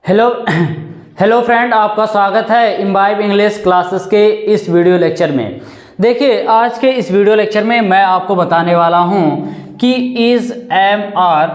Hello hello friend, आपका स्वागत है इम्बाइब इंग्लिश क्लासेस के इस वीडियो लेक्चर में। देखिए, आज के इस वीडियो लेक्चर में मैं आपको बताने वाला हूं कि is am are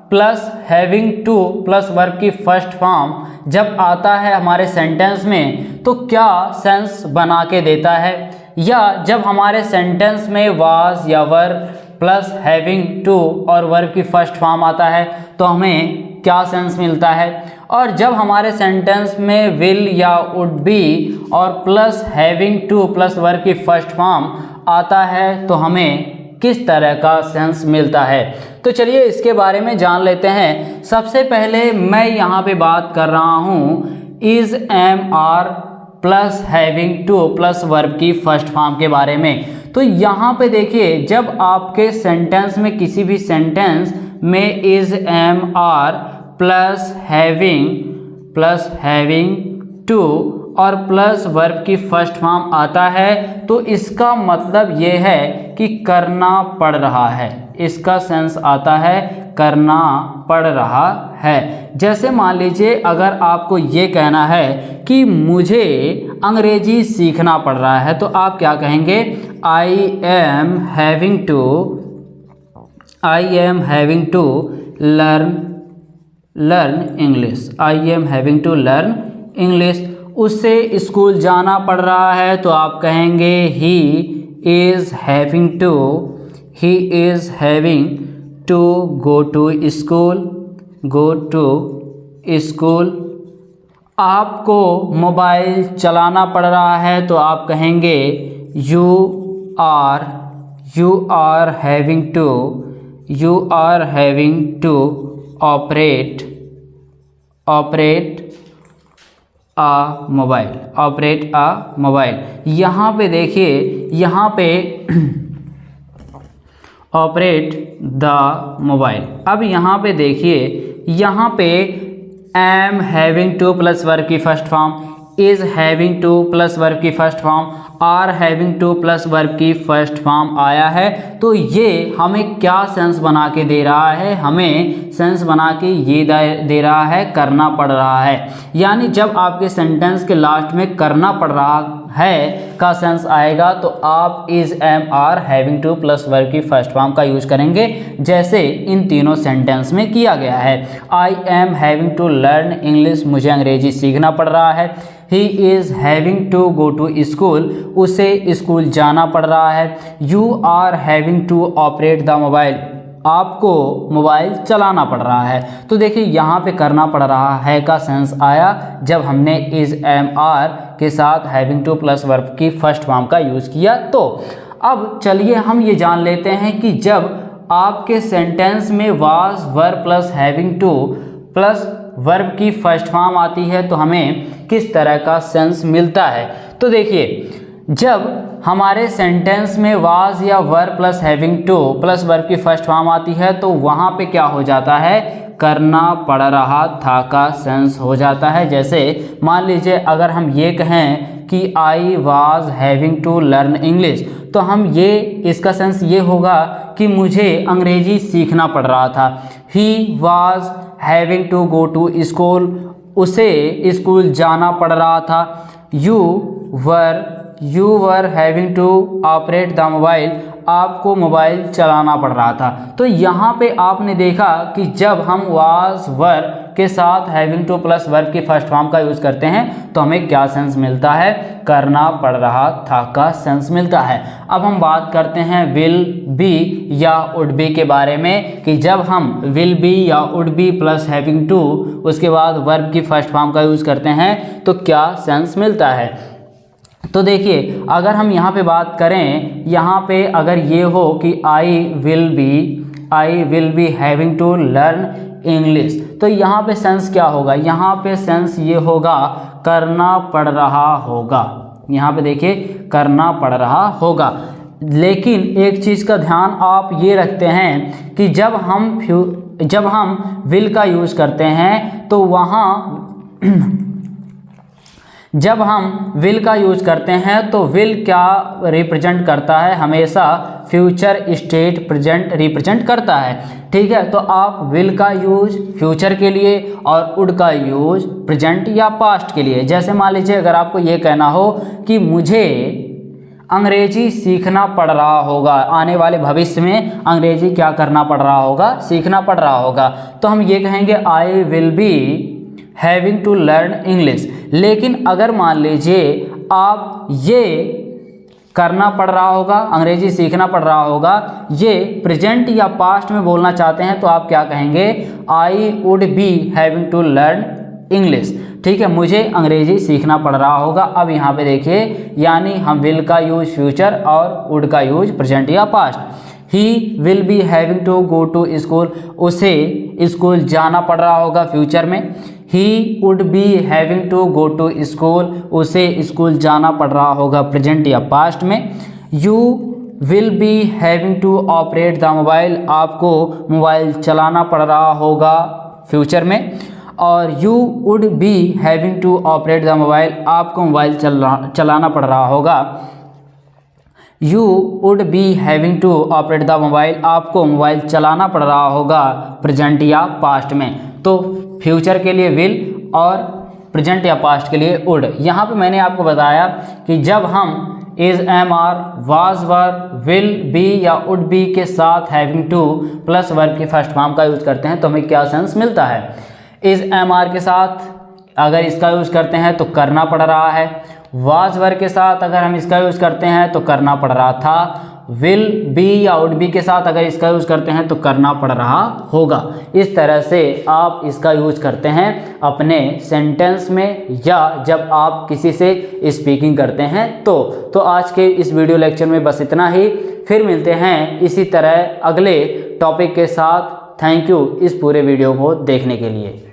plus having to plus verb की फर्स्ट फॉर्म जब आता है हमारे सेंटेंस में तो क्या सेंस बना के देता है, या जब हमारे सेंटेंस में वाज या वर प्लस हैविंग टू और वर्ब की फर्स्ट फॉर्म आता है तो हमें क्या सेंस मिलता है, और जब हमारे सेंटेंस में विल या वुड बी और plus having to plus verb की फर्स्ट फॉर्म आता है तो हमें किस तरह का सेंस मिलता है। तो चलिए इसके बारे में जान लेते हैं। सबसे पहले मैं यहाँ पे बात कर रहा हूँ is am are plus having to plus verb की फर्स्ट फॉर्म के बारे में। तो यहाँ पे देखिए, जब आपके सेंटेंस में किसी भी सेंटेंस में is am are plus having to और प्लस वर्ब की फर्स्ट फॉर्म आता है तो इसका मतलब ये है कि करना पड़ रहा है। इसका सेंस आता है करना पड़ रहा है। जैसे मान लीजिए, अगर आपको ये कहना है कि मुझे अंग्रेजी सीखना पड़ रहा है तो आप क्या कहेंगे? I am having to learn English. I am having to learn English. उससे स्कूल जाना पड़ रहा है तो आप कहेंगे he is having to go to school. आपको मोबाइल चलाना पड़ रहा है तो आप कहेंगे you are having to operate a mobile. यहाँ पे देखिए, यहाँ पे ऑपरेट द मोबाइल। अब यहाँ पे देखिए, यहाँ पे am having to plus verb की first form, is having to plus verb की first form, are having to plus verb की फर्स्ट फॉर्म आया है। तो ये हमें क्या सेंस बना के दे रहा है? हमें सेंस बना के ये दे रहा है करना पड़ रहा है। यानी जब आपके सेंटेंस के लास्ट में करना पड़ रहा है का सेंस आएगा तो आप is am are having to plus verb की फर्स्ट फॉर्म का यूज करेंगे, जैसे इन तीनों सेंटेंस में किया गया है। I am having to learn English, मुझे अंग्रेजी सीखना पड़ रहा है। He is having to go to school, उसे स्कूल जाना पड़ रहा है। You are having to operate the mobile, आपको मोबाइल चलाना पड़ रहा है। तो देखिए, यहाँ पे करना पड़ रहा है का सेंस आया जब हमने इज एम आर के साथ हैविंग टू प्लस वर्ब की फर्स्ट फॉर्म का यूज़ किया। तो अब चलिए हम ये जान लेते हैं कि जब आपके सेंटेंस में was were plus having to plus verb की फर्स्ट फॉर्म आती है तो हमें किस तरह का सेंस मिलता है। तो देखिए, जब हमारे सेंटेंस में वाज या वर plus having to plus verb की फर्स्ट फॉर्म आती है तो वहाँ पे क्या हो जाता है? करना पड़ रहा था का सेंस हो जाता है। जैसे मान लीजिए, अगर हम ये कहें कि I was having to learn English तो हम इसका सेंस ये होगा कि मुझे अंग्रेजी सीखना पड़ रहा था। He was having to go to school, उसे स्कूल जाना पड़ रहा था। You were having to operate the mobile, आपको मोबाइल चलाना पड़ रहा था। तो यहाँ पे आपने देखा कि जब हम वाज वर के साथ हैविंग टू प्लस वर्ब की फर्स्ट फॉर्म का यूज़ करते हैं तो हमें क्या सेंस मिलता है? करना पड़ रहा था का सेंस मिलता है। अब हम बात करते हैं विल बी या वुड बी के बारे में कि जब हम विल बी या would be plus having to उसके बाद वर्ब की फर्स्ट फॉर्म का यूज़ करते हैं तो क्या सेंस मिलता है। तो देखिए, अगर हम यहाँ पे बात करें, यहाँ पे अगर ये हो कि I will be having to learn English तो यहाँ पे सेंस क्या होगा? यहाँ पे सेंस ये होगा करना पड़ रहा होगा। यहाँ पे देखिए, करना पड़ रहा होगा। लेकिन एक चीज़ का ध्यान आप ये रखते हैं कि जब हम विल का यूज़ करते हैं तो वहाँ जब हम विल का यूज करते हैं तो विल क्या रिप्रेजेंट करता है, हमेशा फ्यूचर स्टेट प्रेजेंट रिप्रेजेंट करता है। ठीक है, तो आप विल का यूज फ्यूचर के लिए और वुड का यूज प्रेजेंट या पास्ट के लिए। जैसे मान लीजिए अगर आपको ये कहना हो कि मुझे अंग्रेजी सीखना पड़ रहा होगा, आने वाले भविष्य में अंग्रेजी क्या करना पड़ रहा होगा, सीखना पड़ रहा होगा, तो हम ये कहेंगे I will be having to learn English. लेकिन अगर मान लीजिए आप ये करना पड़ रहा होगा, अंग्रेजी सीखना पड़ रहा होगा, ये प्रेजेंट या पास्ट में बोलना चाहते हैं तो आप क्या कहेंगे, I would be having to learn English. ठीक है, मुझे अंग्रेजी सीखना पड़ रहा होगा। अब यहाँ पे देखिए, यानी हम विल का यूज फ्यूचर और वुड का यूज प्रेजेंट या past. He will be having to go to school, उसे स्कूल जाना पड़ रहा होगा फ्यूचर में। He would be having to go to school, उसे स्कूल जाना पड़ रहा होगा प्रेजेंट या पास्ट में। You will be having to operate the mobile, आपको मोबाइल चलाना पड़ रहा होगा फ्यूचर में। और you would be having to operate the mobile, आपको मोबाइल चलाना पड़ रहा होगा। You would be having to operate the mobile, आपको मोबाइल चलाना पड़ रहा होगा प्रेजेंट या पास्ट में। तो फ्यूचर के लिए विल और प्रेजेंट या पास्ट के लिए वुड। यहाँ पे मैंने आपको बताया कि जब हम is, am, are, was, were, will be या वुड बी के साथ हैविंग टू प्लस वर्ब की फर्स्ट फॉर्म का यूज करते हैं तो हमें क्या सेंस मिलता है। इज, एम, आर के साथ अगर इसका यूज करते हैं तो करना पड़ रहा है। वाज वर्ब के साथ अगर हम इसका यूज करते हैं तो करना पड़ रहा था। विल बी या वुड बी के साथ अगर इसका यूज करते हैं तो करना पड़ रहा होगा। इस तरह से आप इसका यूज करते हैं अपने सेंटेंस में या जब आप किसी से स्पीकिंग करते हैं तो आज के इस वीडियो लेक्चर में बस इतना ही। फिर मिलते हैं इसी तरह अगले टॉपिक के साथ। थैंक यू इस पूरे वीडियो को देखने के लिए।